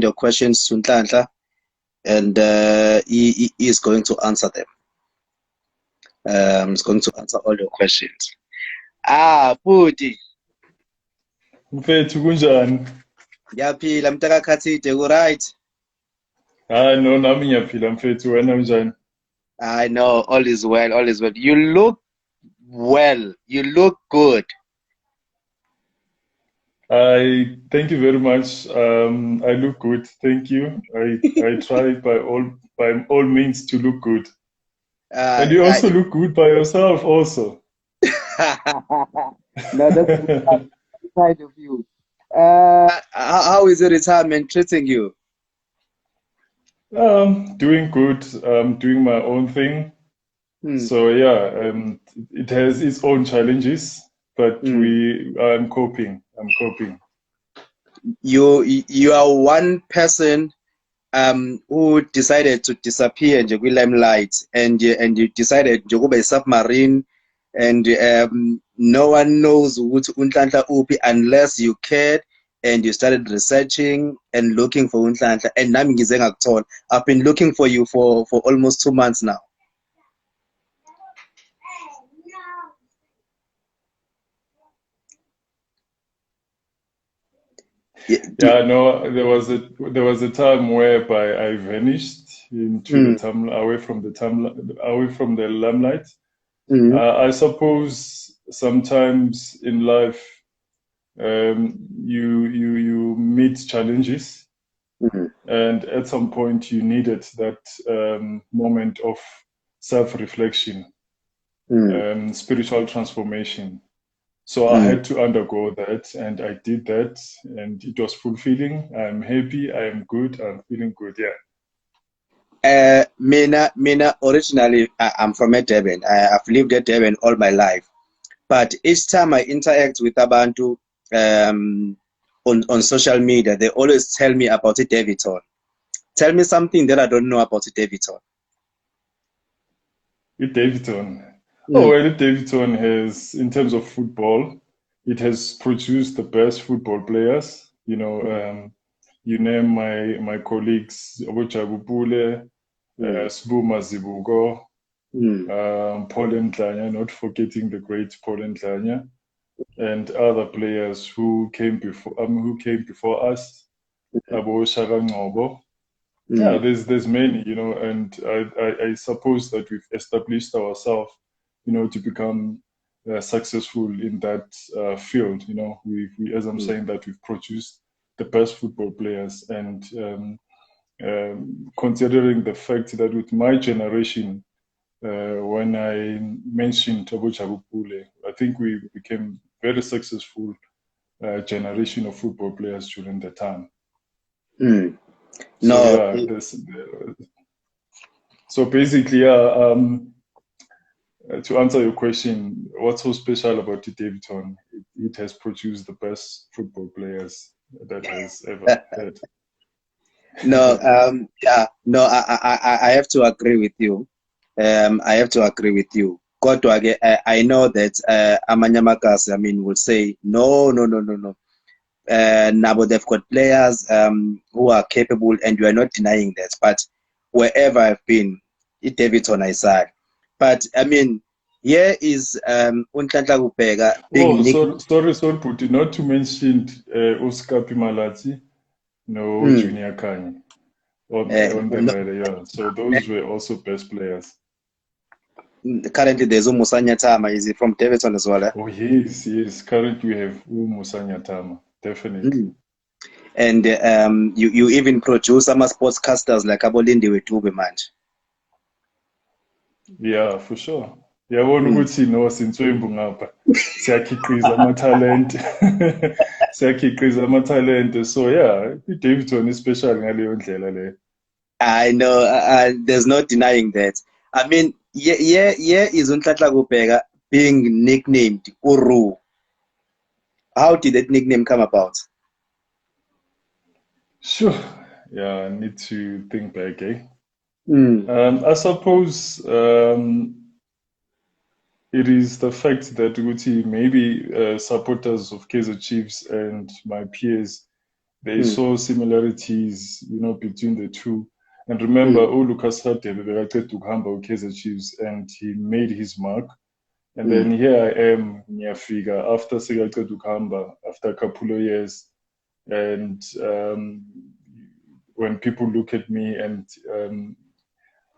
your questions to Nhlanhla, and he is going to answer them. He's going to answer all your questions. Bhuti, Mfethu kunjani? ngiyaphila mtaka Khathide, right? No, nami ngiyaphila mfethu, wena unjani? I know, all is well, all is well. You look well, you look good. I thank you very much. I look good, thank you. I try by all means to look good. Uh, And you uh, also look good by yourself also. no, that's kind of you. How is the retirement treating you? Doing good, doing my own thing. Hmm, So yeah, it has its own challenges, but hmm. I'm coping. I'm coping. You are one person who decided to disappear nje kwi-limelight, and you decided nje ukuba submarine, and no one knows ukuthi uNhlanhla uphi unless you cared and you started researching and looking for uNhlanhla, and nami ngize ngakuthola. I've been looking for you for almost 2 months now. Yeah, no, there was a time whereby I vanished into the Mm, timeline, away from the limelight. mm, I suppose sometimes in life, you meet challenges, mm, and at some point you needed that moment of self-reflection, mm, spiritual transformation. So I mm. had to undergo that, and I did that, and it was fulfilling. I'm happy. I am good. I'm feeling good. Yeah. Mina originally I'm from Durban. I've lived at Durban all my life. But each time I interact with Abantu on social media, they always tell me about it, Davidson. Tell me something that I don't know about it, Davidson. With Davidson. Oh, Mm, well, Davidson has, in terms of football, it has produced the best football players. You name my colleagues, Obojabu Pule, mm, Sbu Mazibuko, mm, Paul Nhlanhla, not forgetting the great Paul Nhlanhla, and other players who came before us, Abo Shaka Ngcobo. Yeah, mm, there's many, and I suppose that we've established ourselves, to become successful in that field. As I'm mm, saying, that we've produced the best football players, and considering the fact that with my generation, when I mentioned Tobo Pule, I think we became very successful generation of football players during the time. mm. So No, yeah, so basically, yeah, to answer your question, what's so special about the Davidson? It has produced the best football players that has ever had. no, yeah, no, I have to agree with you. I have to agree with you. Kodwa ke, I know that amanyamakazi, I mean, will say no, no, no, no, no. Now they've got players who are capable, and you are not denying that. But wherever I've been, it Davidson I side. But I mean, here is Nhlanhla Kubheka Oh, being nicknamed. sorry, Puti, not to mention Oscar Pimalati, no Mm, Junior Kanye on the no, radar. Yeah. So those were also best players. currently there's Musa Nyatama. Is he from Davidson as well? Oh yes, yes. Currently we have Musanya Tama, definitely. Mm. And you even produce some sportscasters like Abolindi Wetube manje. Yeah, for sure. Yabona Mm. ukuthi no sinswembu ngapha. Siyakhiqiza amathalente. Siyakhiqiza amathalente. So yeah, iDavidson especially ngaleyo ndlela le. I know, there's no denying that. I mean, yeah, is Nhlanhla Kubheka being nicknamed Uru. How did that nickname come about? Sure. Yeah, I need to think back, eh? Mm, I suppose it is the fact that Uti maybe supporters of Kaizer Chiefs and my peers they saw similarities, between the two. And remember, Lucas Radebe bekaqeda ukuhamba uKaizer Chiefs, and he made his mark. And then here I am, ngiyafika after sekaqeda ukuhamba, after a couple of years. And when people look at me, and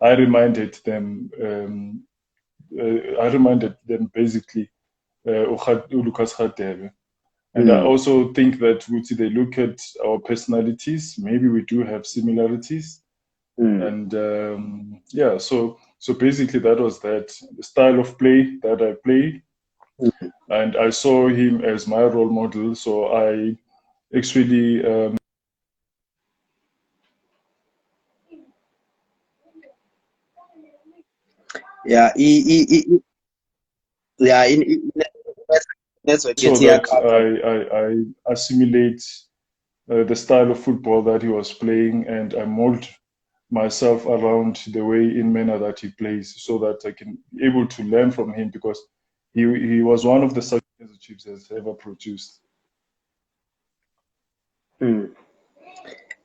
I reminded them basically Lucas Radebe. And I also think that they look at our personalities. Maybe we do have similarities. And so basically that was that. The style of play that I played. And I saw him as my role model. So I actually so that I assimilate the style of football that he was playing, and I mold myself around the way in manner that he plays, so that I can be able to learn from him, because he was one of the successful Chiefs has ever produced.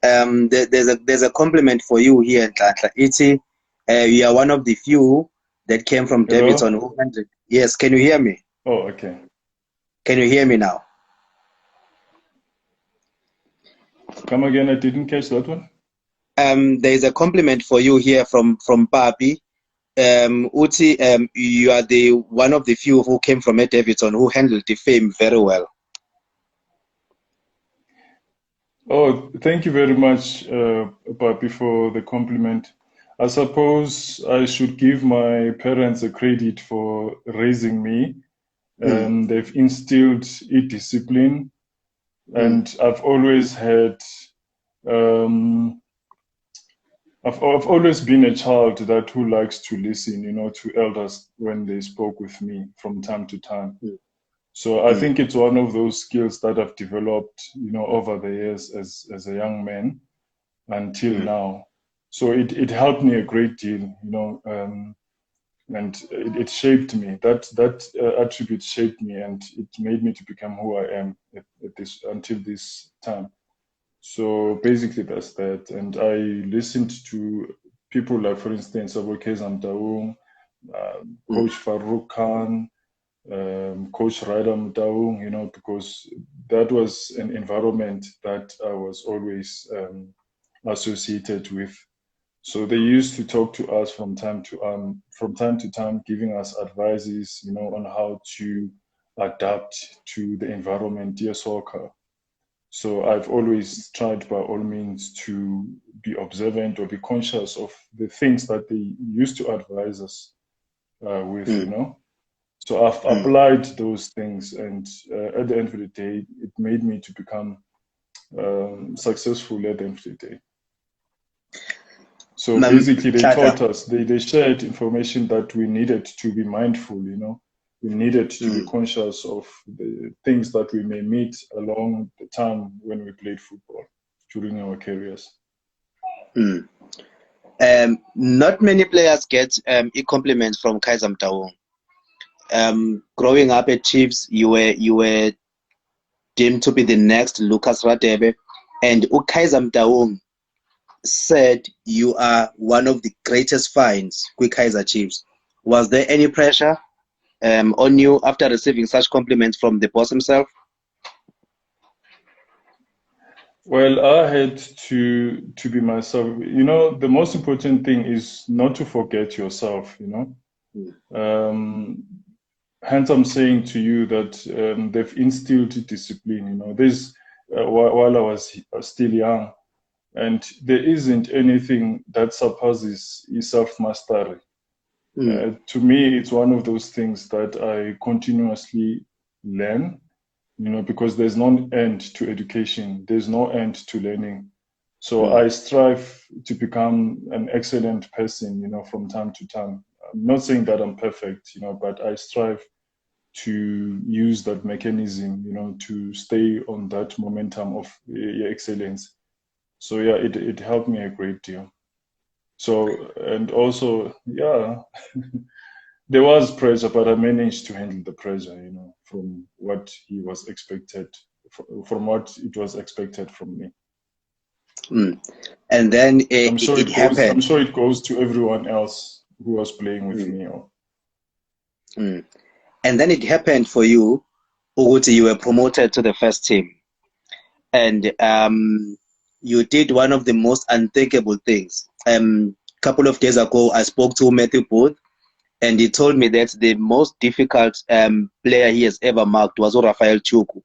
There's a compliment for you here, Nhlanhla. You are one of the few that came from Davidson. Yes, can you hear me? Oh, okay. Can you hear me now? Come again, I didn't catch that one. There's a compliment for you here from Papi. Uti, you are the one of the few who came from Davidson who handled the fame very well. Oh, thank you very much, Papi, for the compliment. I suppose I should give my parents a credit for raising me. They've instilled a discipline, and I've always had, I've always been a child who likes to listen, to elders when they spoke with me from time to time. So I think it's one of those skills that I've developed, over the years as a young man until now. So it helped me a great deal, and it shaped me. That attribute shaped me, and it made me to become who I am until this time. So basically that's that. And I listened to people like, for instance, Kaizer Motaung, Coach Farouk Khan, Coach Ryder Motaung, because that was an environment that I was always associated with. So they used to talk to us from time to time, giving us advices, on how to adapt to the environment, dear soccer. So I've always tried by all means to be observant or be conscious of the things that they used to advise us with, So I've applied those things, and at the end of the day, it made me to become successful at the end of the day. So basically, they taught us, they shared information that we needed to be mindful, We needed to be conscious of the things that we may meet along the time when we played football during our careers. Not many players get compliments from Kaizer Motaung. Growing up at Chiefs, you were deemed to be the next Lucas Radebe, and Kaizer Motaung said you are one of the greatest finds with Kaizer Chiefs. Was there any pressure on you after receiving such compliments from the boss himself? Well, I had to be myself. The most important thing is not to forget yourself, Hence, I'm saying to you that they've instilled discipline, This while I was still young, and there isn't anything that surpasses self-mastery. To me, it's one of those things that I continuously learn, because there's no end to education. There's no end to learning. So I strive to become an excellent person, from time to time. I'm not saying that I'm perfect, but I strive to use that mechanism, to stay on that momentum of excellence. So yeah, it helped me a great deal. So, and also, yeah, there was pressure, but I managed to handle the pressure, from what he was expected, from what it was expected from me. Mm. And then it I'm happened. sure it goes to everyone else who was playing with Mm. me. Mm. And then it happened for you, Uguti, you were promoted to the first team. And you did one of the most unthinkable things. Couple of days ago, I spoke to Matthew Booth, and he told me that the most difficult player he has ever marked was Rafael Chuku.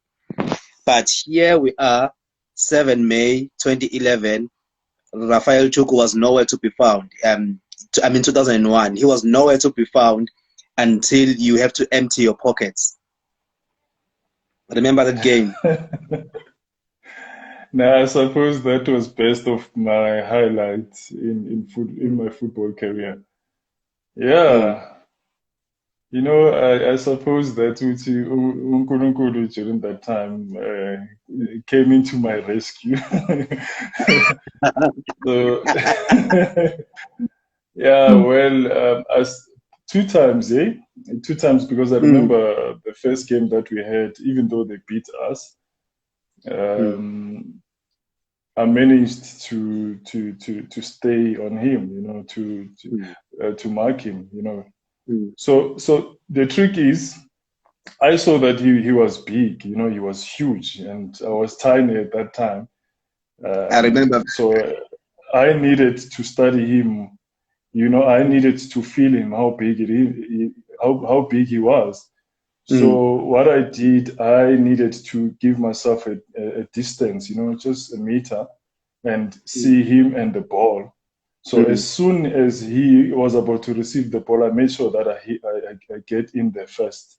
But here we are, 7 May 2011. Rafael Chuku was nowhere to be found. 2001, he was nowhere to be found until you have to empty your pockets. Remember that game? Now, I suppose that was best of my highlights in my football career. Mm. Yeah, I suppose that uNkulunkulu during that time came into my rescue. So, yeah, well, as two times, eh? Two times because I Mm. remember the first game that we had, even though they beat us, Mm. um, I managed to stay on him, Mm. to mark him, Mm. So the trick is, I saw that he was big, he was huge, and I was tiny at that time. I remember. So I needed to study him. I needed to feel him, how big how big he was. Mm. So what I did, I needed to give myself a distance, just a meter, and Mm. see him and the ball. So as Mm. soon as he was about to receive the ball, I made sure that I get in there first.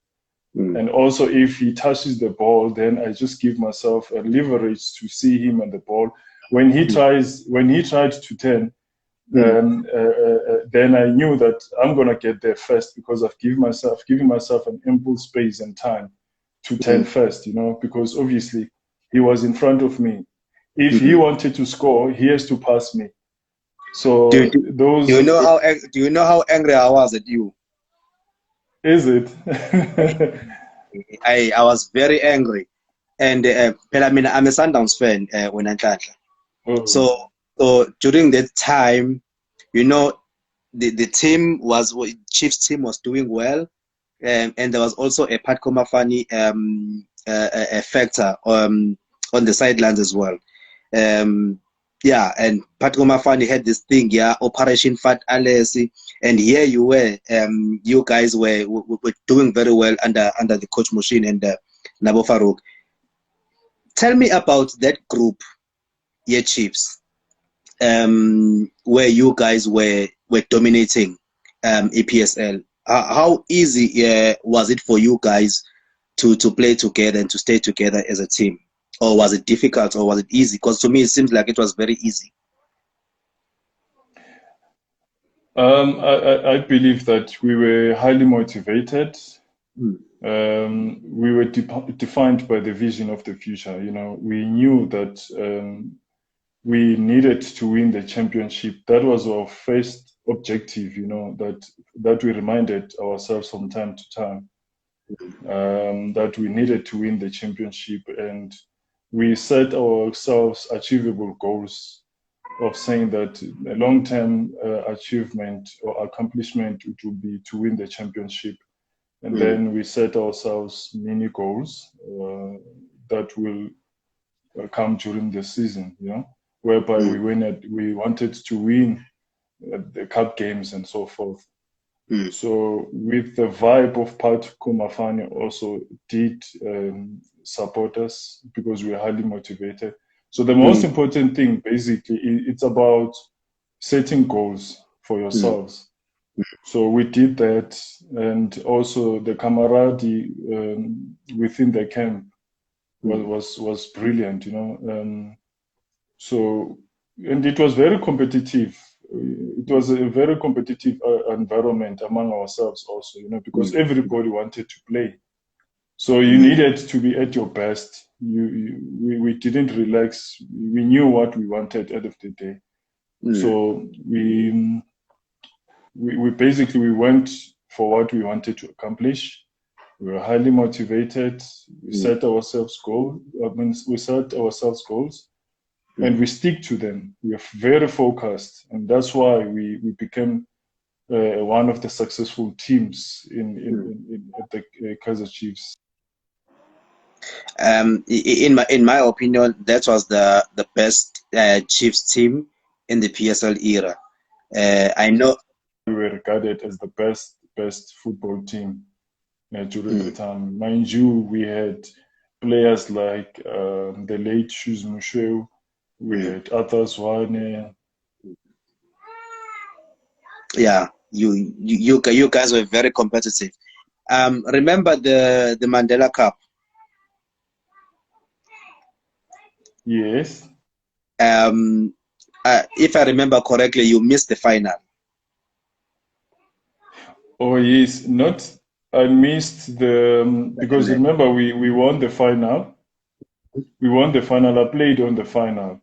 Mm. And also, if he touches the ball, then I just give myself a leverage to see him and the ball. When he tried to turn, Mm. then I knew that I'm gonna get there first because I've giving myself an ample space and time to turn Mm. first. Because obviously he was in front of me. If he Mm. wanted to score, he has to pass me. Do, So do, do those you know how do you know how angry I was at you? is it. I was very angry, and phela mina I'm a Sundowns fan when Nhlanhla. Oh. So during that time, you know, the team was Chiefs team was doing well, and there was also a Pat Komafani a factor on the sidelines as well. Um, yeah, and Pat Komafani had this thing, yeah, Operation Fat Alesi, and here you were, you guys were doing very well under the coach Machine and Nabo Farouk. Tell me about that group, yeah, Chiefs, where you guys were dominating EPSL. How easy was it for you guys to play together and to stay together as a team? Or was it difficult or was it easy? Because to me, it seems like it was very easy. I believe that we were highly motivated. Mm. We were defined by the vision of the future. We knew that we needed to win the championship. That was our first objective. That we reminded ourselves from time to time, that we needed to win the championship, and we set ourselves achievable goals of saying that a long-term achievement or accomplishment it would be to win the championship. And Mm. then we set ourselves mini goals that will come during the season, whereby Mm. we wanted to win the cup games and so forth. Mm. So with the vibe of Pat Kumafani also did support us because we are highly motivated. So the most Mm. important thing basically it's about setting goals for Mm. yourselves. So we did that, and also the camaraderie within the camp Mm. was brilliant, So, and it was very competitive. It was a very competitive environment among ourselves also, because Mm. everybody wanted to play. So you Mm. needed to be at your best. We didn't relax. We knew what we wanted at the end of the day. Mm. So we basically we went for what we wanted to accomplish. We were highly motivated. We Mm. set ourselves goals. We set ourselves goals, and we stick to them. We are very focused, and that's why we became one of the successful teams at the Kaizer Chiefs. In my opinion, that was the best Chiefs team in the PSL era. I know we were regarded as the best football team during the time. Mind you, we had players like the late Shoes Musheu, we had Arthur Zwane. Yeah, you guys were very competitive. Remember the Mandela Cup? Yes. If I remember correctly, you missed the final. Oh yes, not I missed the because remember we won the final. We won the final. I played on the final.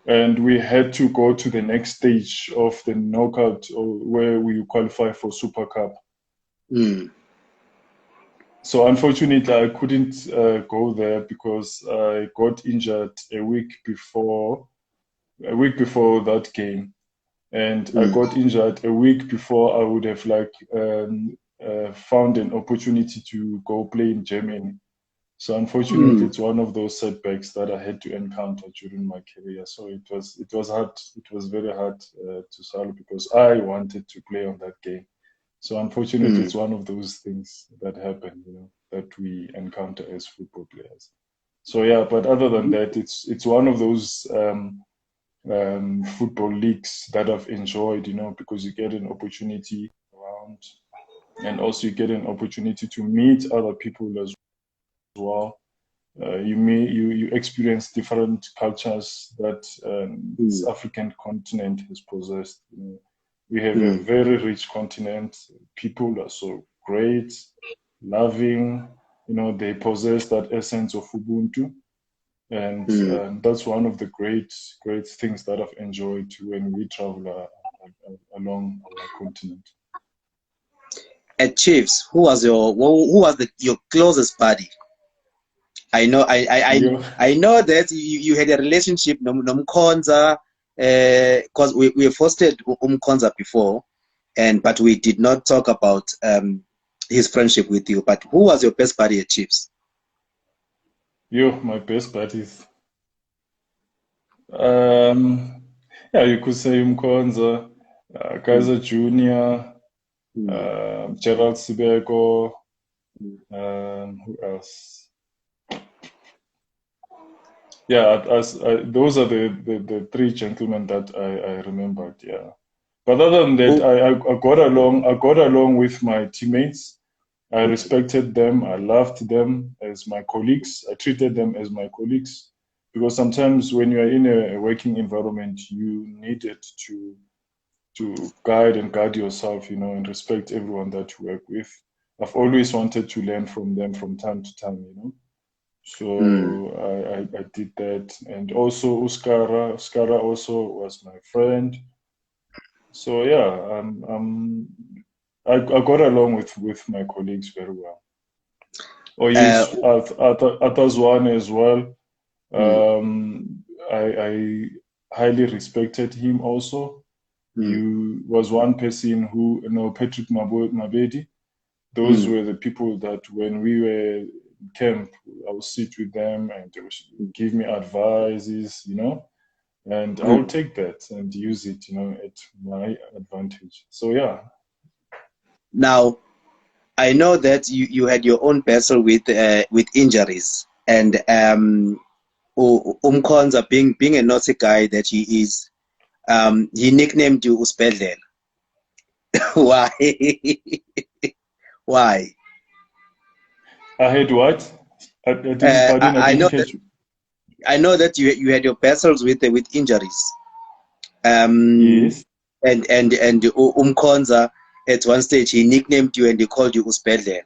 And we had to go to the next stage of the knockout where we qualify for Super Cup. So unfortunately, I couldn't go there because I got injured a week before that game, and I got injured a week before I would have found an opportunity to go play in Germany. So unfortunately, it's one of those setbacks that I had to encounter during my career. So it was hard. It was very hard to swallow because I wanted to play on that game. So unfortunately, it's one of those things that happen, that we encounter as football players. So yeah, but other than that, it's one of those football leagues that I've enjoyed, because you get an opportunity around, and also you get an opportunity to meet other people as well. You experience different cultures that this African continent has possessed. We have a very rich continent. People are so great, loving. They possess that essence of Ubuntu, and that's one of the great things that I've enjoyed when we travel along our continent. At Chiefs, who was your closest buddy? I know that you had a relationship Nomkonza, because we hosted Umkonza before, but we did not talk about his friendship with you. But who was your best buddy at Chiefs? My best buddies. Yeah, you could say Umkonza, Kaizer Junior, Gerald Sibeko, who else? Yeah, those are the three gentlemen that I remembered. Yeah, but other than that, I got along with my teammates. I respected them. I loved them as my colleagues. I treated them as my colleagues because sometimes when you are in a working environment, you needed to guide yourself, and respect everyone that you work with. I've always wanted to learn from them from time to time. So I did that, and also Uskara also was my friend. So yeah, I got along with my colleagues very well. Oh yes, Atazwane as well. I highly respected him also. He was one person who, Patrick Mabedi. Those were the people that when we were in camp, I would sit with them and they would give me advices, and I will take that and use it, at my advantage. So yeah. Now, I know that you had your own battle with injuries, and Umkonza being a naughty guy that he is, he nicknamed you Uspedlela. Why? Why? I had what? I didn't catch you. I know that you had your battles with injuries. Yes. And Umkonza at one stage he nicknamed you and he called you Uspedlela.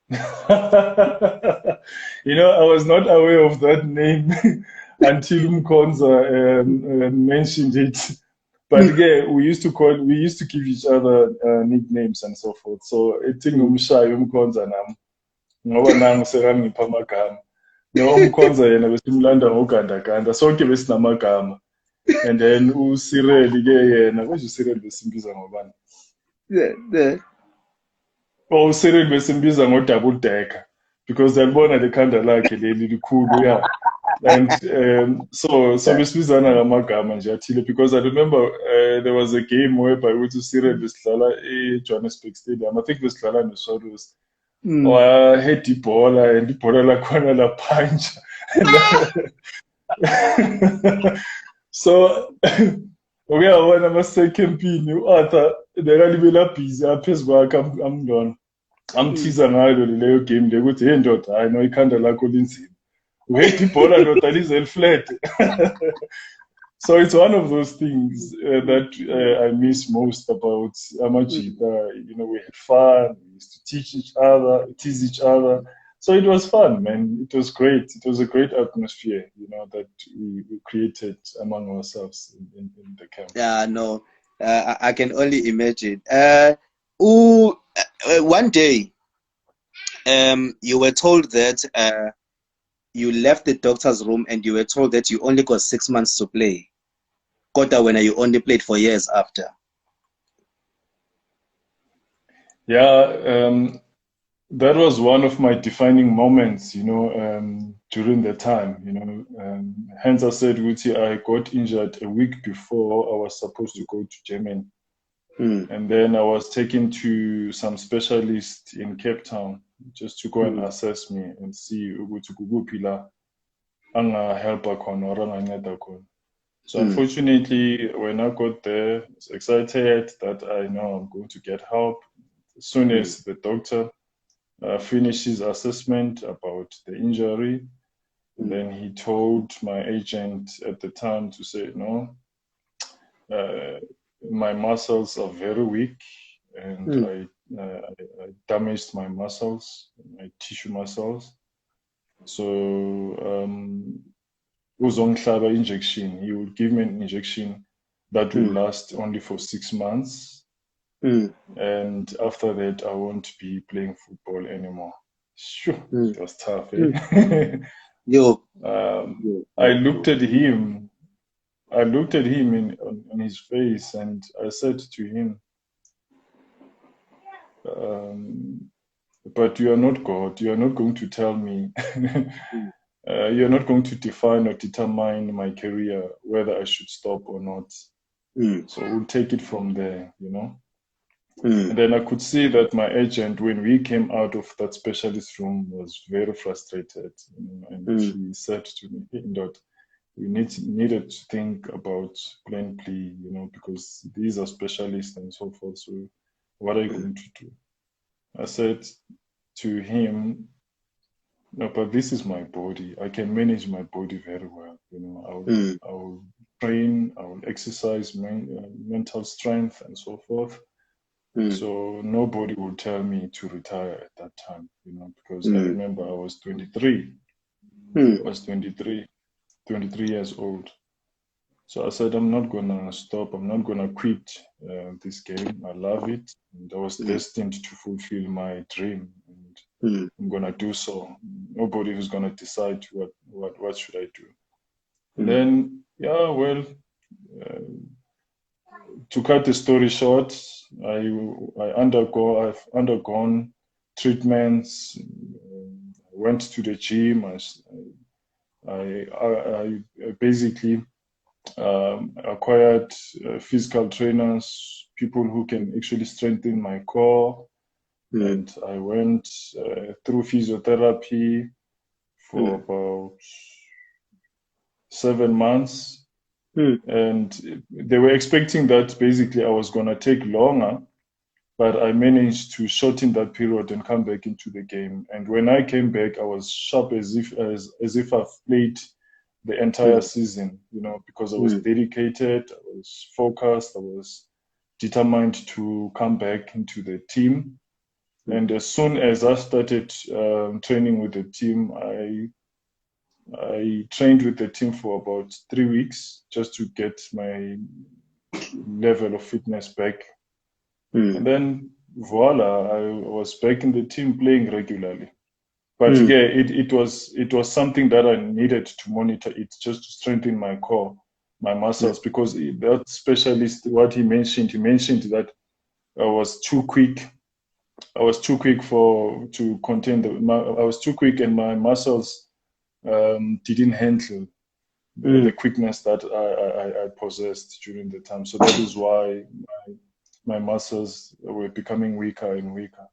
I was not aware of that name until Umkonza mentioned it. But yeah, we used to give each other nicknames and so forth. So ethi ngumshayi Umkonza nami ngoba nangu sekangipha amagama. No, umkhonza yena besimlanda ngogandaganda sonke besinamagama. And then uCyril ke yena konje uCyril besimbiza ngobani? Oh, uCyril besimbiza ngo-double decker because yalibona lekhanda lakhe leli likhulu, yeah. And so besibizana ngamagama nje athile because I remember there was a game whereby ukuthi uCyril besidlala eJohannesburg Stadium. I think besidlala neSwallows. Wahit ibhola and ibhola lakhona laphanja. So uyabona amasekempini u-Arthur bekalibela busy aphezu kwakhe amthiza ngalo leyo game leyo ukuthi hey ndoda hayi no ikhanda lakho linzima uhate ibhola ndoda lize liflat. So it's one of those things that I miss most about Amajita. You know, we had fun, we used to tease each other. So it was fun, man. It was great. It was a great atmosphere, you know, that we created among ourselves in the camp. Yeah, no, I can only imagine. One day, you were told that you left the doctor's room and you were told that you only got 6 months to play. Kota when you only played for years after. Yeah, that was one of my defining moments, you know, during the time, you know. Hence I said, Guti, I got injured a week before I was supposed to go to Germany. And then I was taken to some specialist in Cape Town just to go and assess me and see ukuthi kukuphi la angahelpa khona or anganceda khona. So unfortunately, when I got there, I was excited that I know I'm going to get help. As soon as the doctor finished his assessment about the injury, and then he told my agent at the time to say, no, my muscles are very weak and I damaged my muscles, my tissue muscles. So uzongihlaba injection. He would give me an injection that will last only for 6 months. And after that, I won't be playing football anymore. Sure, it was tough. Eh? I looked at him. I looked at him on his face, and I said to him, "But you are not God. You are not going to tell me." You're not going to define or determine my career, whether I should stop or not. So we'll take it from there, you know. And then I could see that my agent, when we came out of that specialist room, was very frustrated. You know, and she said to me, "Indot, we needed to think about plan plea, you know, because these are specialists and so forth. So what are you going to do?" I said to him, "No, but this is my body. I can manage my body very well. You know, I will train, I will exercise mental strength and so forth. So nobody will tell me to retire at that time, you know, because I remember I was 23. I was 23 years old. So I said, I'm not gonna stop. I'm not gonna quit this game. I love it, and I was destined to fulfill my dream. And I'm gonna do so. Nobody was gonna decide what should I do." And then, yeah, well, to cut the story short, I've undergone treatments. Went to the gym. I basically acquired physical trainers, people who can actually strengthen my core. And I went through physiotherapy for about 7 months. And they were expecting that basically I was going to take longer, but I managed to shorten that period and come back into the game. And when I came back, I was sharp as if I've played the entire season, you know, because I was dedicated, I was focused, I was determined to come back into the team. And as soon as I started training with the team, I trained with the team for about 3 weeks just to get my level of fitness back. And then voila, I was back in the team playing regularly. But yeah, it was something that I needed to monitor it just to strengthen my core, my muscles, because that specialist, what he mentioned that I was too quick. I was too quick to contain I was too quick, and my muscles didn't handle the quickness that I possessed during the time. So that is why my muscles were becoming weaker and weaker.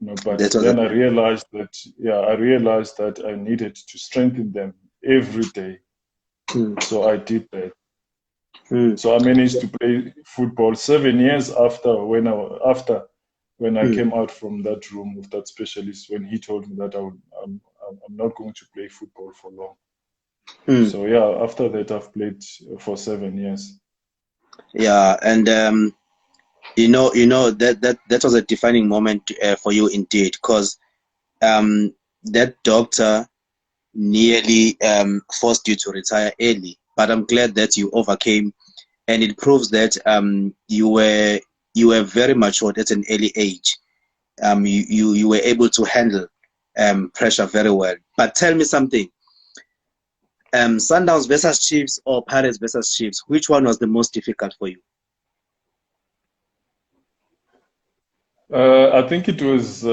But then I realized that I needed to strengthen them every day. So I did that. So I managed to play football 7 years after when I came out from that room with that specialist, when he told me that I'm not going to play football for long. So yeah, after that I've played for 7 years. Yeah, and that was a defining moment for you indeed, because that doctor nearly forced you to retire early. But I'm glad that you overcame, and it proves that you were very matured at an early age. You were able to handle pressure very well. But tell me something. Sundowns versus Chiefs or Pirates versus Chiefs, which one was the most difficult for you? I think it was,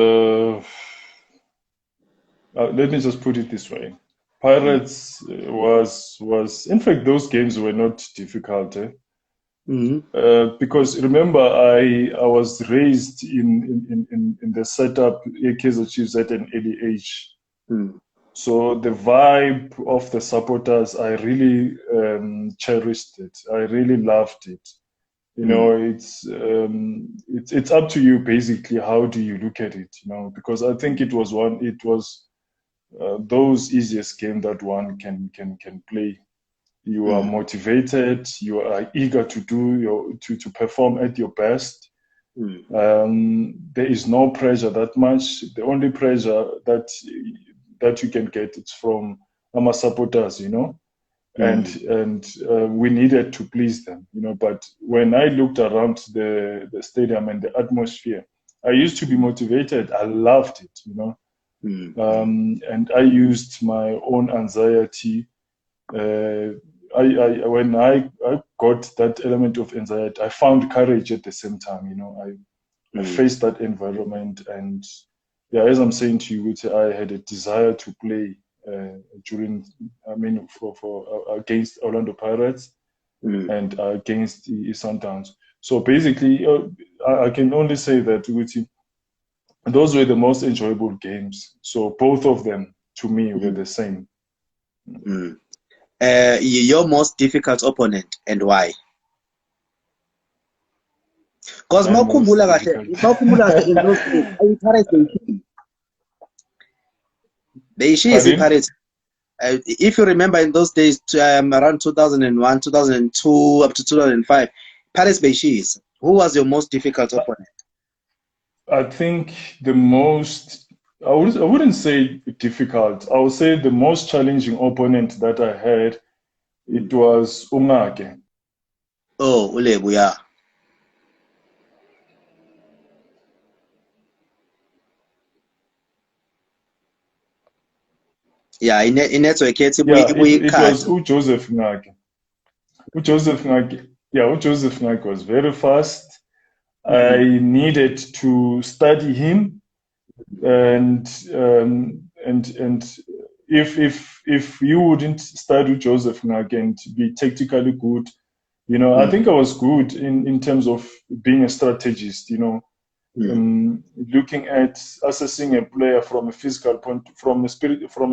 let me just put it this way. Pirates was in fact, those games were not difficult. Because remember, I was raised in the setup Kaizer Chiefs at an early age. So the vibe of the supporters, I really cherished it. I really loved it. It's up to you basically. How do you look at it? Because I think it was those easiest game that one can play. You are motivated. You are eager to perform at your best. There is no pressure that much. The only pressure that you can get is from our supporters, and we needed to please them, But when I looked around the stadium and the atmosphere, I used to be motivated. I loved it, and I used my own anxiety. When I got that element of anxiety, I found courage at the same time. I faced that environment, and yeah, as I'm saying to you, I had a desire to play for against Orlando Pirates and against the Sundowns. So basically, I can only say that those were the most enjoyable games. So both of them to me were the same. Your most difficult opponent and why? Because mawukhumbula kahle in those days, Pirates they Pirates. If you remember in those days, around 2001, 2002, up to 2005, Pirates Beishis. Who was your most difficult opponent? I think the most, I wouldn't say difficult. I would say the most challenging opponent that I had, it was Ungake. Oh, Ulebu, yeah. Yeah, in network, it was Joseph Ngake. Joseph Ngake was very fast. I needed to study him, and if you wouldn't study Joseph Ngake and be tactically good, I think I was good in terms of being a strategist. Looking at assessing a player from a physical point, from a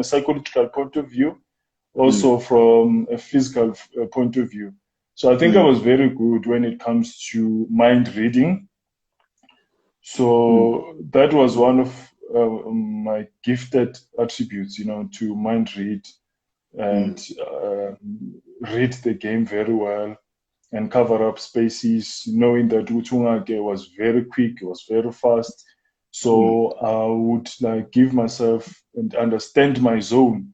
psychological point of view, also from a physical point of view. So I think I was very good when it comes to mind reading. So that was one of my gifted attributes, to mind read and read the game very well and cover up spaces, knowing that Utungake was very quick, was very fast. So I would give myself and understand my zone.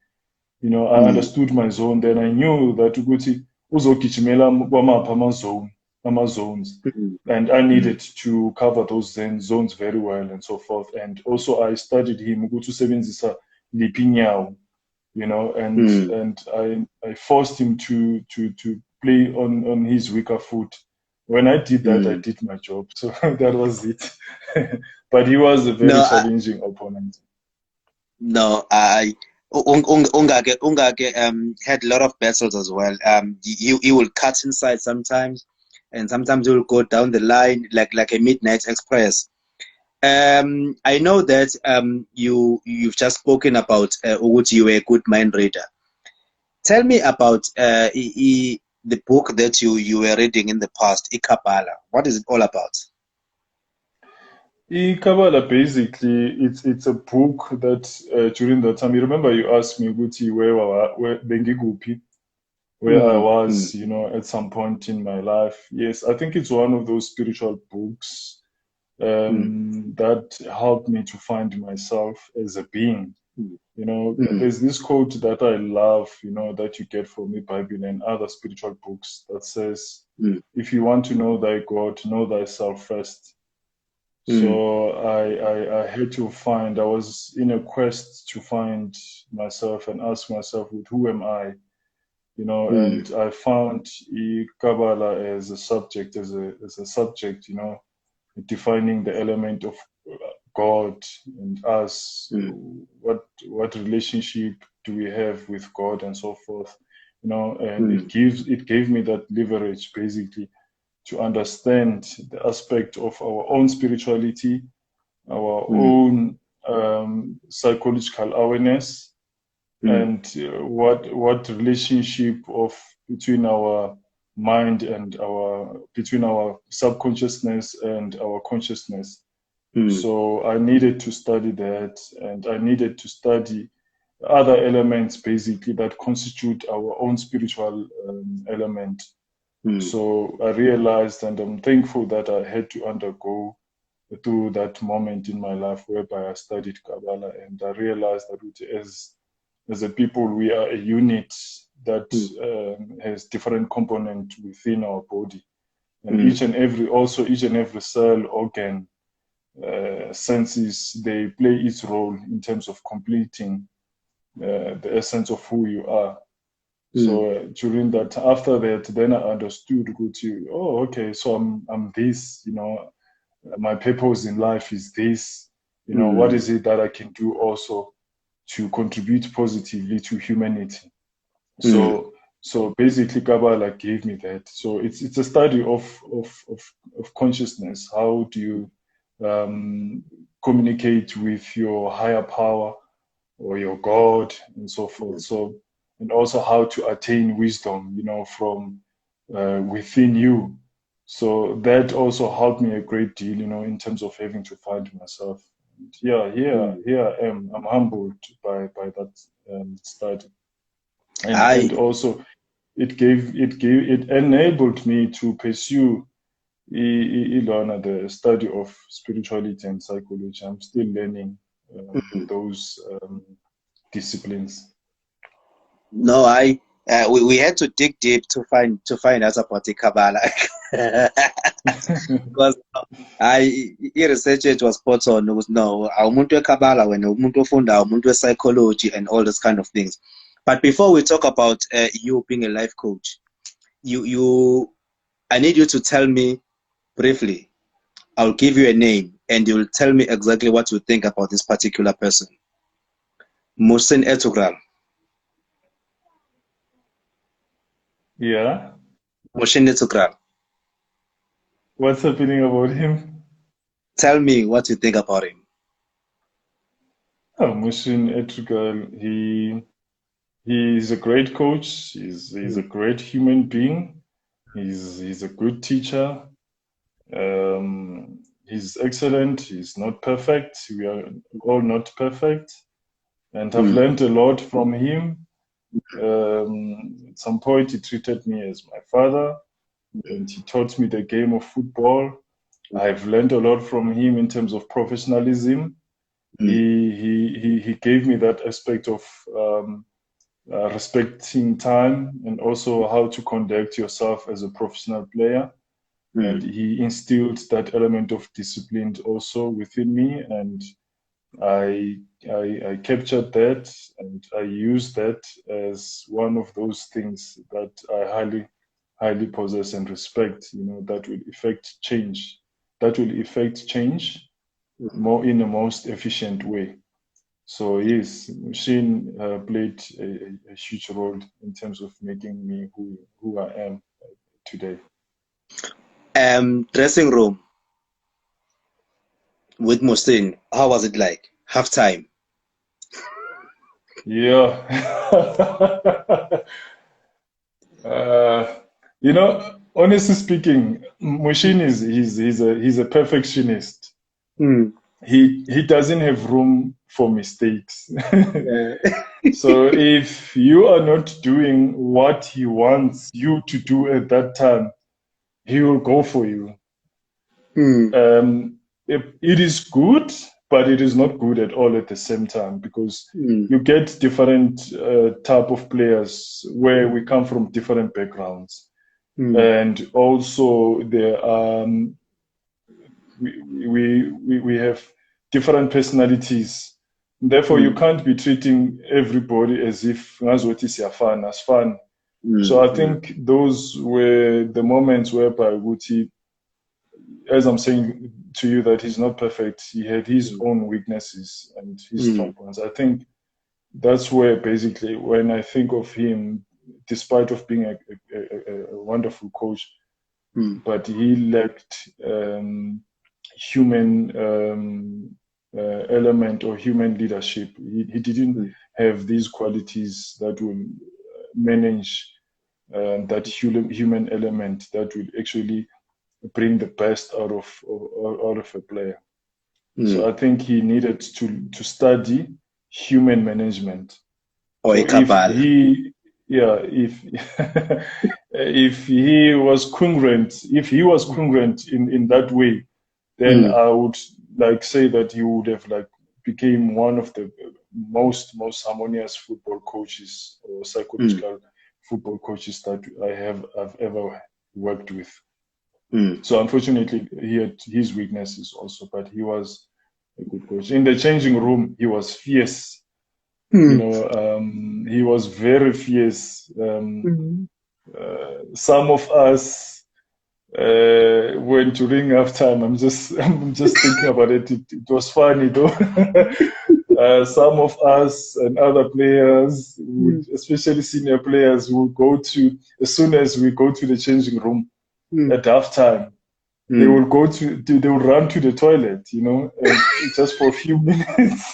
I understood my zone. Then I knew that Uguti uzogijimela kwamaphi ama-zones. And I needed to cover those zones very well and so forth. And also I studied him ukuthi usebenzisa Lipinyao, and I forced him to play on his weaker foot. When I did that, I did my job. So that was it. But he was a very No, challenging opponent. no, Ungake had a lot of battles as well. He will cut inside sometimes, and sometimes he will go down the line like a midnight express. I know that you've just spoken about Uguti, you were a good mind reader. Tell me about the book that you were reading in the past, Ikabala. What is it all about? Kabbalah, basically, it's a book that during that time, you remember you asked me, Guti, where Bengigupi, where I was, at some point in my life. Yes, I think it's one of those spiritual books that helped me to find myself as a being. There's this quote that I love, that you get from the Bible and other spiritual books that says, if you want to know thy God, know thyself first. So I had to I was in a quest to find myself and ask myself, who am I? And I found Kabbalah as a subject, as a subject, defining the element of God and us, what relationship do we have with God and so forth, and it gave me that leverage basically to understand the aspect of our own spirituality, our own psychological awareness, and what relationship between our mind and between our subconsciousness and our consciousness. So I needed to study that, and I needed to study other elements basically that constitute our own spiritual element. So I realized, and I'm thankful that I had to undergo through that moment in my life whereby I studied Kabbalah, and I realized that as a people, we are a unit that has different components within our body, and each and every cell, organ, senses, they play its role in terms of completing the essence of who you are. So during that, after that, then I understood, okay, so I'm this, my purpose in life is this, what is it that I can do also to contribute positively to humanity? So basically, Kabbalah gave me that. So it's a study of consciousness. How do you communicate with your higher power or your God and so forth? So, and also how to attain wisdom, from within you. So that also helped me a great deal, in terms of having to find myself. And here I am. I'm humbled by that study, and also it enabled me to pursue the study of spirituality and psychology. I'm still learning those disciplines. No, we had to dig deep to find out about the Kabbalah. Because research it was spot on. It was no, umuntu Kabbalah when umuntu funda umuntu psychology and all those kind of things. But before we talk about you being a life coach, I need you to tell me briefly. I'll give you a name and you'll tell me exactly what you think about this particular person. Mohsen Ertugrul. Yeah. Mohsen Ertugrul. What's happening about him? Tell me what you think about him. Oh, Mohsen Ertugrul, he's a great coach. He's a great human being. He's a good teacher. He's excellent. He's not perfect. We are all not perfect. And I've learned a lot from him. At some point, he treated me as my father, and he taught me the game of football. I've learned a lot from him in terms of professionalism. He gave me that aspect of respecting time and also how to conduct yourself as a professional player. And he instilled that element of discipline also within me. And I captured that and I used that as one of those things that I highly possess and respect, that will effect change. That will effect change more in a most efficient way. So yes, machine played a huge role in terms of making me who I am today. Dressing room with Musin, how was it like? Halftime. Yeah. Honestly speaking, Mushin is he's a perfectionist. Mm. He doesn't have room for mistakes. Uh, So if you are not doing what he wants you to do at that time, he will go for you. mm, It is good, but it is not good at all at the same time because mm, you get different type of players where we come from different backgrounds, mm, and also there we have different personalities. Therefore, you mm, can't be treating everybody as if ngazuthi siyafana, as fun. So mm, I think those were the moments whereby Guti, as I'm saying to you, that he's not perfect. He had his mm, own weaknesses and his strong mm, points. I think that's where basically when I think of him, despite of being a wonderful coach, mm, but he lacked human element or human leadership. He didn't mm, have these qualities that will manage that human element that will actually bring the best out of a player. So mm. I think he needed to study human management. Or a So if Kabbalah. he, yeah, if if he was congruent in that way, then Mm, I would like say that he would have like became one of the most harmonious football coaches or mm, psychological football coaches that I've ever worked with. mm, So unfortunately, he had his weaknesses also, but he was a good coach. In the changing room, he was fierce. mm, He was very fierce. mm, Some of us, when during halftime, I'm just thinking about it. It was funny though. Some of us and other players would, mm, especially senior players, would go to as soon as we go to the changing room mm, at halftime. They mm, will they will run to the toilet, and just for a few minutes,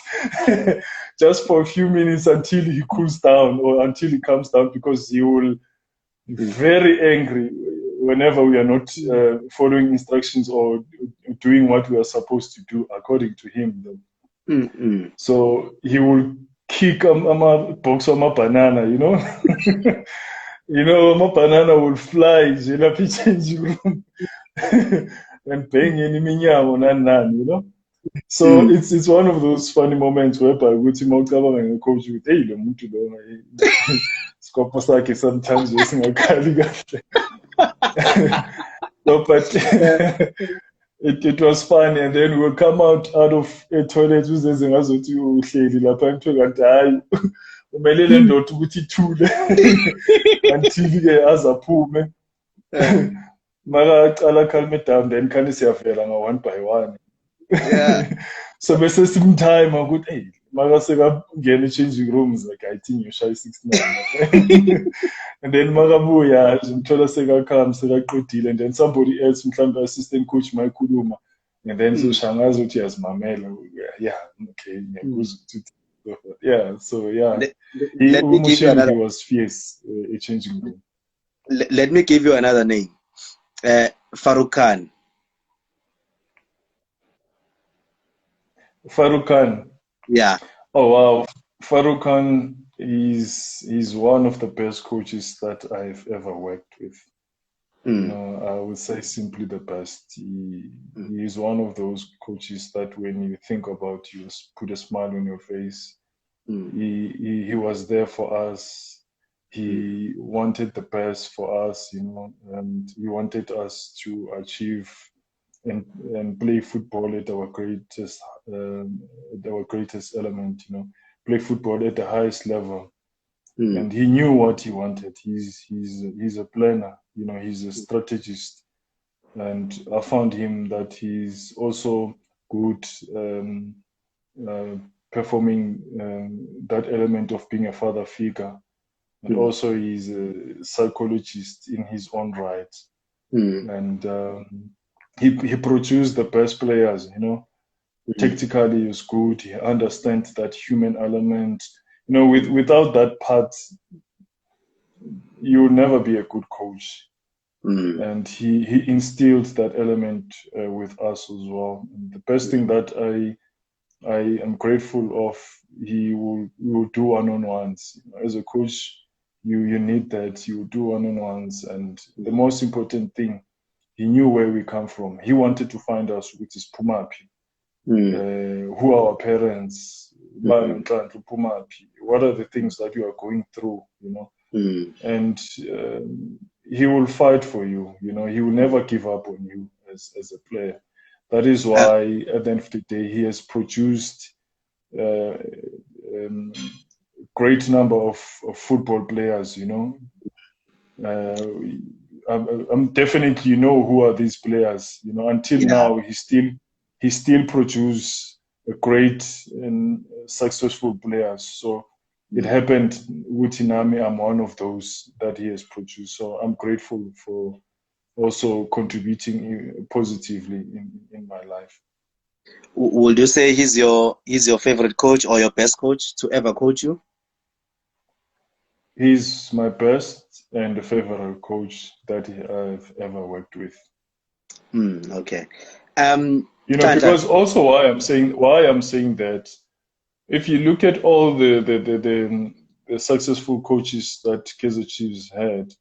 just for a few minutes until he cools down or until he calms down, because he will be mm, very angry whenever we are not following instructions or doing what we are supposed to do according to him. mm, mm. So he will kick a box of banana, a banana will fly nje lapha changing room and bang iminyango nani nani. So Mm. it's one of those funny moments whereby ukuthi mawucabanga ngecoach ukuthi hey lo muntu lo isikopho sakhe sometimes singakhali kahle. No, but it was funny, and then we'll come out of a toilet uzeze ngazuthi uhleli lapha kuthiwe kanti hayi umele le ndoda ukuthi ithule until-ke aze aphume. Makacala calm down, then khani siyavela nga-one by one. Yeah. So bese simtime ukuthi hey makasekangena e-changing rooms like I think ushaye 69. And then makabuya ngimthola sekakhamba sekaqedile, and then somebody else mhlawumbe assistant coach mayikhuluma, and then Mm, sosha ngazi ukuthi uyazimamela. Yeah, okay, mm. ngiyakuzwa ukuthi yeah, so yeah, Let me give you Umushini, he another. was fierce changing room. Let me give you another name. Farouk Khan. Farouk Khan. Yeah. Oh wow, Farouk Khan is one of the best coaches that I've ever worked with. Mm, I would say simply the best. mm, He is one of those coaches that when you think about, you put a smile on your face. mm, He was there for us. mm, He wanted the best for us, and he wanted us to achieve and play football at our greatest element. Play football at the highest level. And he knew what he wanted. He's a planner. He's a strategist. And I found him that he's also good performing that element of being a father figure. And also he's a psychologist in his own right. And he produced the best players, Tactically he was good. He understands that human element. Without that part, you'll never be a good coach. And he instilled that element with us as well. And the best thing that I am grateful of, he will do one-on-ones. As a coach, you need that. You do one-on-ones. And the most important thing, he knew where we come from. He wanted to find us, which is Pumapi. Who are our parents? What are the things that you are going through? And he will fight for you. He will never give up on you as a player. That is why, at the end of the day, he has produced great number of football players. I'm definitely who are these players. Until now, he still produce a great and successful players. So it happened with Inami. I'm one of those that he has produced. So I'm grateful for also contributing positively in my life. Would you say he's your favorite coach or your best coach to ever coach you? He's my best and favorite coach that I've ever worked with. Okay. Because also why I'm saying that, if you look at all the successful coaches that Kaizer Chiefs had,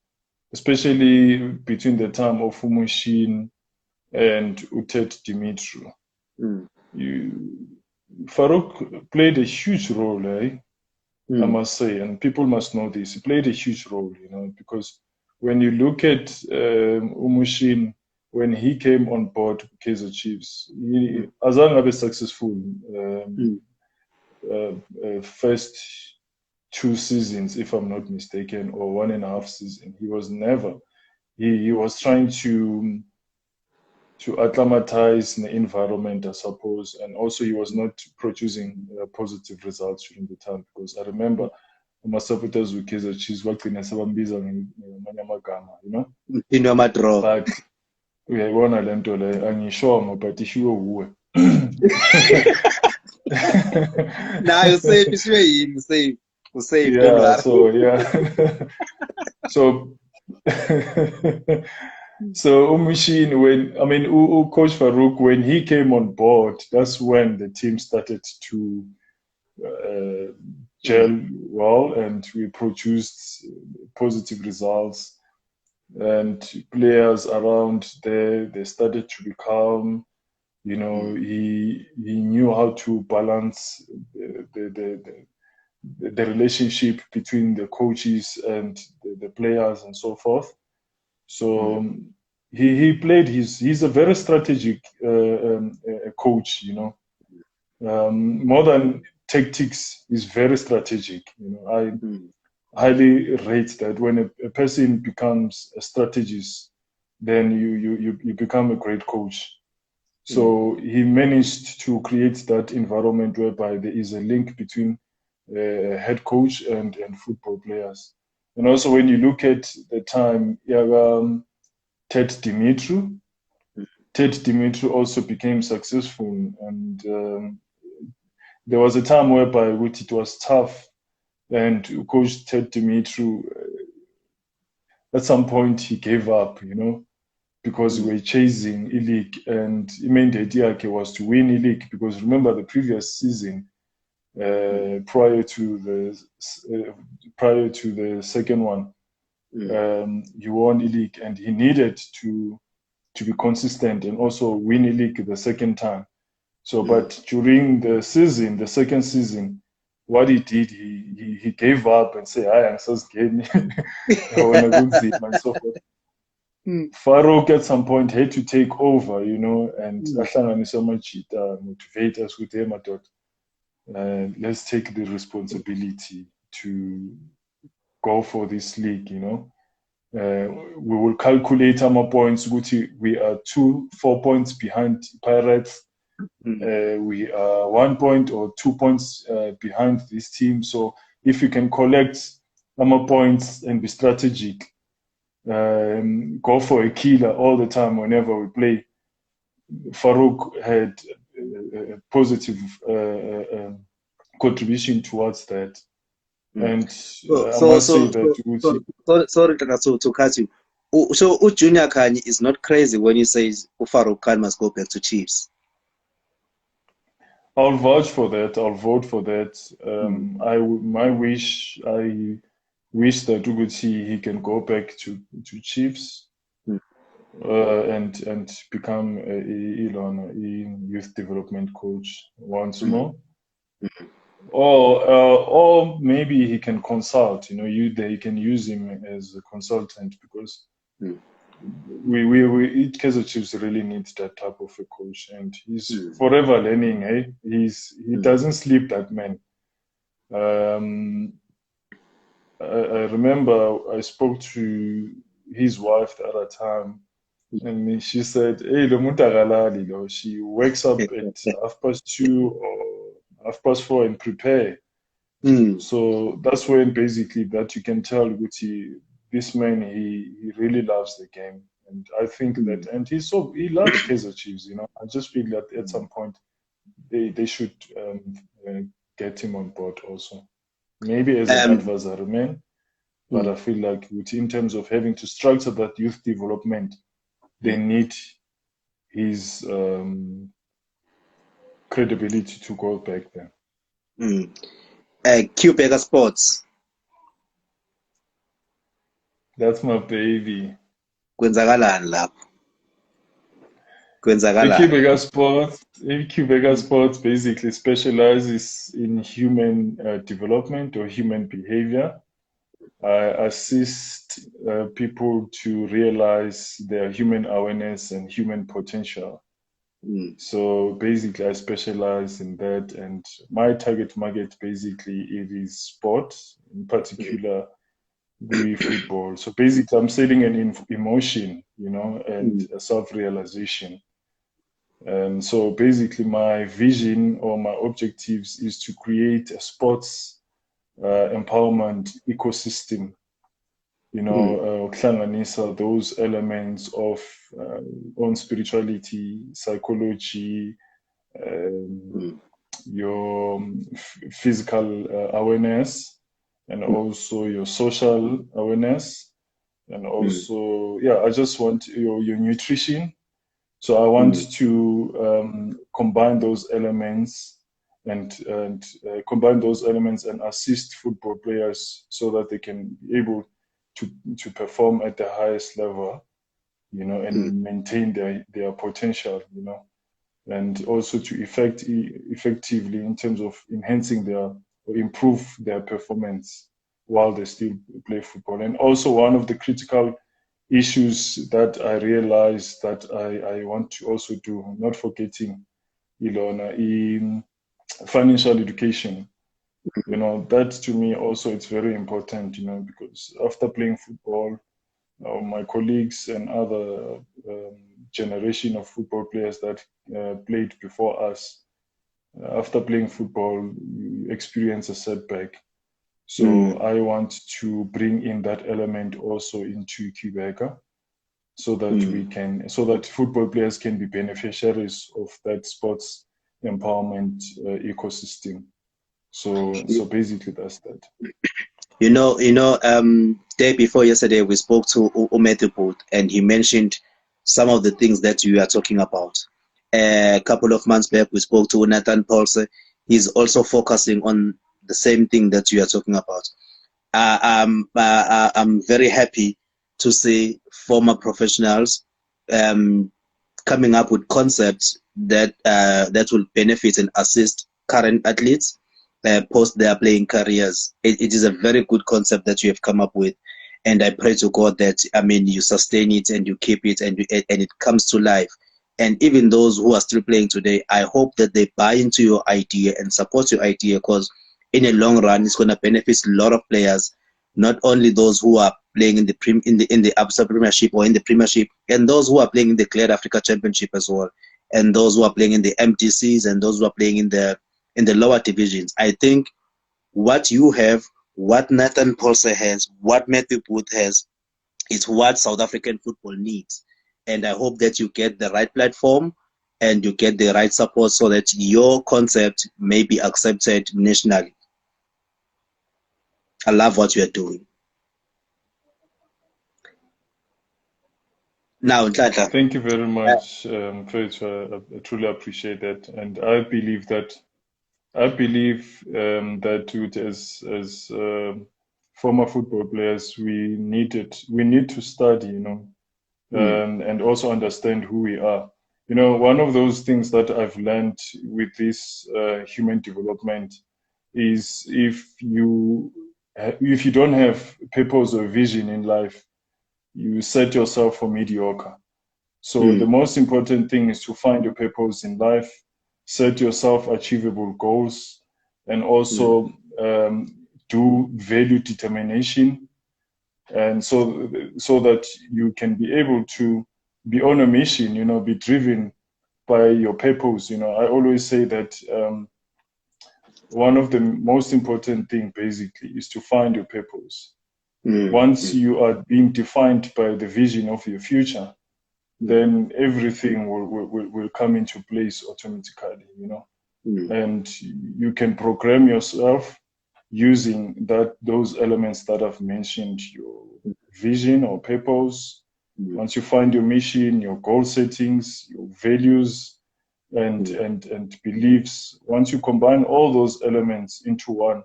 especially between the time of Umushin and Utet Dimitru, Farouk played a huge role, I must say, and people must know this. He played a huge role, because when you look at Umushin, when he came on board Kaizer Chiefs, as long as successful first 2 seasons, if I'm not mistaken, or 1.5 season, he was never. He was trying to acclimatize the environment, I suppose, and also he was not producing positive results during the time, because I remember ama-supporters with Kaizer Chiefs bagcina sebambiza ngamanye amagama, but uyayibona le nto le, angishongo but ishiwo uwe. Nah, you say yeah, so so Umushin, Coach Farouk, when he came on board, that's when the team started to gel well, and we produced positive results, and players around there, they started to become, he knew how to balance the relationship between the coaches and the players and so forth. So he played he's a very strategic coach, more than tactics, is very strategic. I highly rate that when a person becomes a strategist, then you become a great coach. So he managed to create that environment whereby there is a link between head coach and football players. And also when you look at the time, Ted Dimitru also became successful, and there was a time whereby it was tough, and Coach Ted Dimitru, at some point he gave up, because we were chasing E-League, and the main idea was to win E-League, because remember the previous season, prior to the second one, he won E-League, and he needed to be consistent and also win E-League the second time. So, but during the second season, what he did, he gave up and said, "I am so scared." And so forth. Farouk at some point had to take over, you know, and ahlanganisa amajita, motivate us with him. Let's take the responsibility to go for this league, you know. We will calculate our points. We are 4 points behind Pirates. We are 1 point or 2 points behind this team. So if we can collect our points and be strategic, go for a killer all the time whenever we play. Farouk had a positive contribution towards that. And I must say that sorry to cut you. So Junior Kanye is not crazy when he says Farouk Khan must go back to Chiefs. I'll vouch for that. I'll vote for that. I wish that Uguti he can go back to Chiefs and become a youth development coach once more. Or maybe he can consult. You know, they can use him as a consultant because we Kaizer Chiefs really needs that type of a coach, and he's forever learning. Eh? He doesn't sleep, that man. I remember I spoke to his wife the other time, and she said, "Hey, she wakes up at 2:30 or 4:30 and prepare." So that's when basically that you can tell this man he really loves the game, and I think that, and he loves Kaizer Chiefs. You know, I just feel that at some point they should get him on board also, maybe as an advisory man. But I feel like in terms of having to structure that youth development, they need his credibility to go back there. Kubheka Sports. That's my baby. Kwenzakalani lapho? Kwenzakalani? Kubheka Sports basically specializes in human development or human behavior. I assist people to realize their human awareness and human potential. So basically, I specialize in that, and my target market basically it is sports, in particular the football. So basically, I'm selling an emotion, you know, and a self-realization. And so basically, my vision or my objectives is to create a sports empowerment ecosystem. You know, those elements of own spirituality, psychology, your physical awareness, and also your social awareness, and also, I just want your nutrition. So I want to combine those elements and combine those elements and assist football players so that they can be able to perform at the highest level, you know, and maintain their potential, you know, and also to effectively in terms of enhancing or improve their performance while they still play football. And also one of the critical issues that I realized that I want to also do, not forgetting, Ilona, in financial education. You know, that to me also it's very important, you know, because after playing football, my colleagues and other generation of football players that played before us, after playing football, you experience a setback. So I want to bring in that element also into Kubheka, so that so that football players can be beneficiaries of that sports empowerment ecosystem. So basically that's that. You know, day before yesterday we spoke to Matthew Booth, and he mentioned some of the things that you are talking about. A couple of months back we spoke to Nathan Paulse. He's also focusing on the same thing that you are talking about. I'm very happy to see former professionals coming up with concepts that will benefit and assist current athletes post their playing careers. It is a very good concept that you have come up with, And I pray to God that, I mean, you sustain it and you keep it and it comes to life. And even those who are still playing today, I hope that they buy into your idea and support your idea, because in a long run, it's going to benefit a lot of players, not only those who are playing in the Absa Premiership or in the Premiership, and those who are playing in the Cleared Africa Championship as well, and those who are playing in the MTCs, and those who are playing in the lower divisions. I think what you have, what Nathan Polse has, what Matthew Booth has, is what South African football needs. And I hope that you get the right platform and you get the right support so that your concept may be accepted nationally. I love what you are doing. Now, Nhlanhla. Thank you very much, Fred. I truly appreciate that, and I believe that as former football players, we need to study, and also understand who we are. One of those things that I've learned with this human development is if you don't have purpose or vision in life, you set yourself for mediocre. So the most important thing is to find your purpose in life, set yourself achievable goals, and also do value determination, and so that you can be able to be on a mission, be driven by your purpose. I always say that one of the most important thing basically is to find your purpose. Once you are being defined by the vision of your future, then everything will come into place automatically, and you can program yourself using those elements that I've mentioned, your vision or purpose. Once you find your mission, your goal settings, your values, and beliefs, once you combine all those elements into one,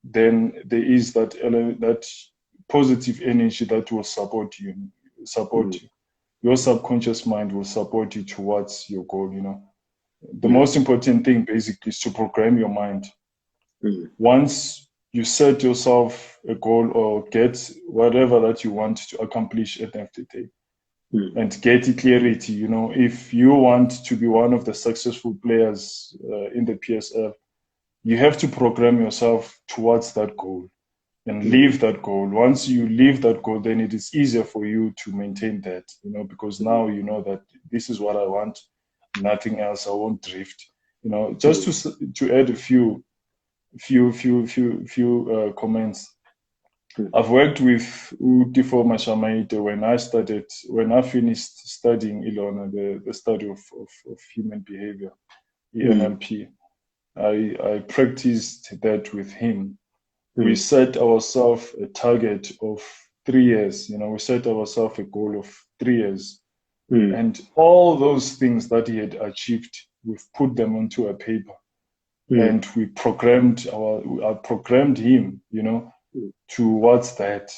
then there is that positive energy that will support you. Your subconscious mind will support you towards your goal. The most important thing basically is to program your mind. Once you set yourself a goal or get whatever that you want to accomplish at the end of the day, and get clarity, if you want to be one of the successful players in the PSL, you have to program yourself towards that goal and leave that goal. Once you leave that goal, then it is easier for you to maintain that, because now you know that this is what I want, nothing else. I won't drift. Just to add a few comments. I've worked with Utifo Mashamaite when I finished studying Ilona, the study of human behavior, NLP. I practiced that with him. We set ourselves a target of 3 years. We set ourselves a goal of 3 years. And all those things that he had achieved, we've put them onto a paper. And we programmed him, towards that.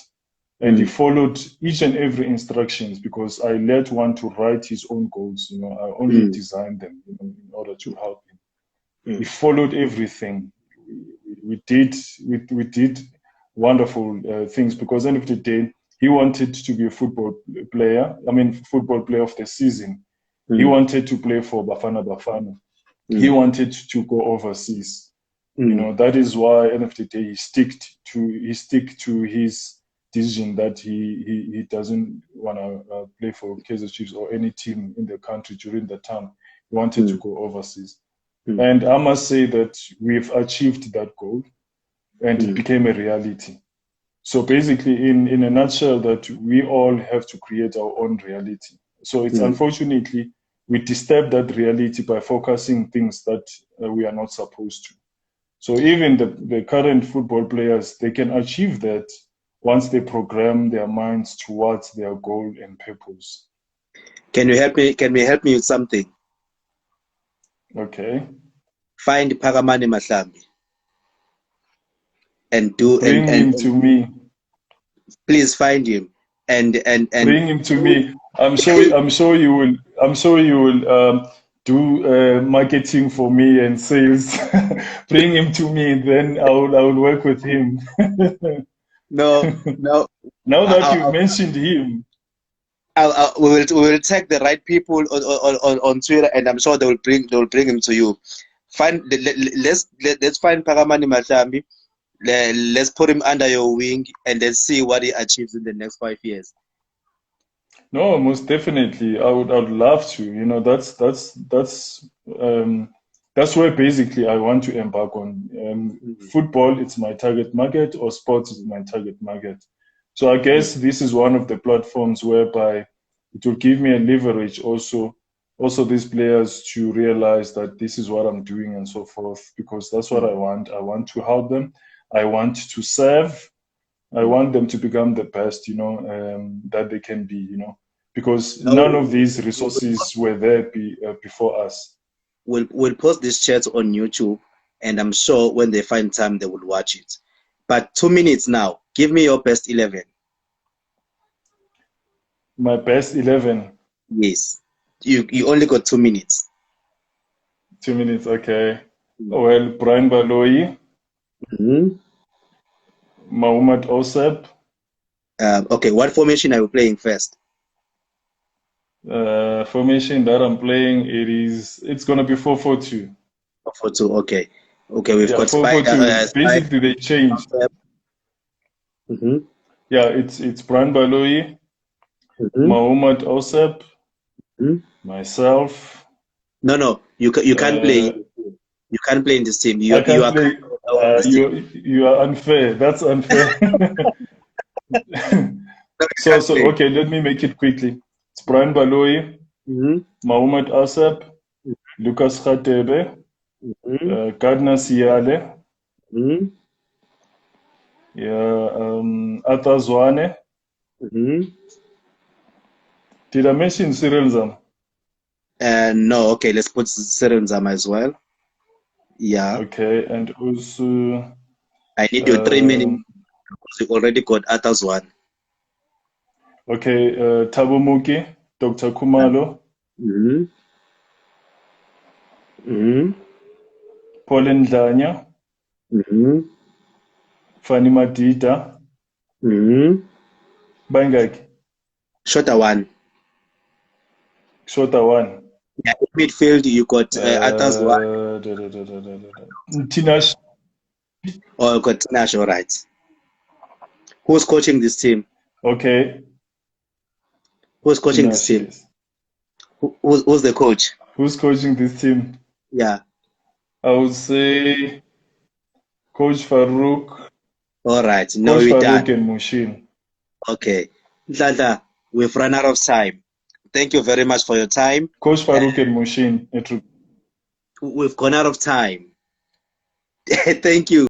And he followed each and every instructions, because I let one to write his own goals. I only designed them in order to help him. He followed everything. We did wonderful things, because at the end of the day, he wanted to be a football player of the season. He wanted to play for Bafana Bafana. He wanted to go overseas. That is why at the end of the day, he stick to his decision that he doesn't want to play for Kaizer Chiefs or any team in the country during that time. He wanted to go overseas. And I must say that we've achieved that goal, and it became a reality. So basically, in a nutshell, that we all have to create our own reality. So it's unfortunately, we disturb that reality by focusing things that we are not supposed to. So even the current football players, they can achieve that once they program their minds towards their goal and purpose. Can you help me? Can we help me with something? Okay. Find Paramani Mahlambi and bring him to me. Please find him and bring him to me. I'm sure you will do marketing for me and sales. Bring him to me, then I will work with him. No. Now that you've mentioned him, we will tag the right people on Twitter, and I'm sure they will bring him to you. Let's find Paramani Matlambi. Let's put him under your wing, and let's see what he achieves in the next 5 years. no, most definitely. I would love to. You know, that's where basically I want to embark on. Football, it's my target market, or sports is my target market. So I guess this is one of the platforms whereby it will give me a leverage also these players to realize that this is what I'm doing and so forth, because that's what I want. I want to help them. I want to serve. I want them to become the best, you know, that they can be, you know, because none of these resources were there before us. We'll post this chat on YouTube, and I'm sure when they find time, they will watch it. But 2 minutes now. Give me your best 11. My best 11. Yes. You only got 2 minutes. 2 minutes, okay. Well, Brian Baloyi, Mohamed Osep. Okay, what formation are you playing first? Formation that I'm playing, it's gonna be 4-4-2. 4-4-2, okay. Okay, we've got 4-4-2. Basically, they changed. Yeah, it's Brian Baloyi, Mohamed Osep, myself. No, you can't play. You can't play in this team. I can't play. You are unfair. That's unfair. So okay, let me make it quickly. It's Brian Baloyi, Mohamed Asep, Lucas Khatebe, Gardner Siale, Arthur Zwane. Did I mention Cyril Zam? No, okay, let's put Cyril Zam as well. Yeah. Okay, and also I need your 3 minutes. You already got Arthur's one. Okay, Thabo Muki, Dr. Khumalo. Paul Nhlanhla. Fanny Madida. Bangaki. Shorter one. Yeah, in midfield you got Arthur's one. Tinash. Oh, got Tinash, all right. Who's coaching this team? Okay. Who's coaching this team? Yes. Who's the coach? Who's coaching this team? Yeah. I would say Coach Farouk. All right. No, Coach Farouk and Mushin. Okay. Nhlanhla, we've run out of time. Thank you very much for your time. Coach Farouk and Mushin. We've gone out of time. Thank you.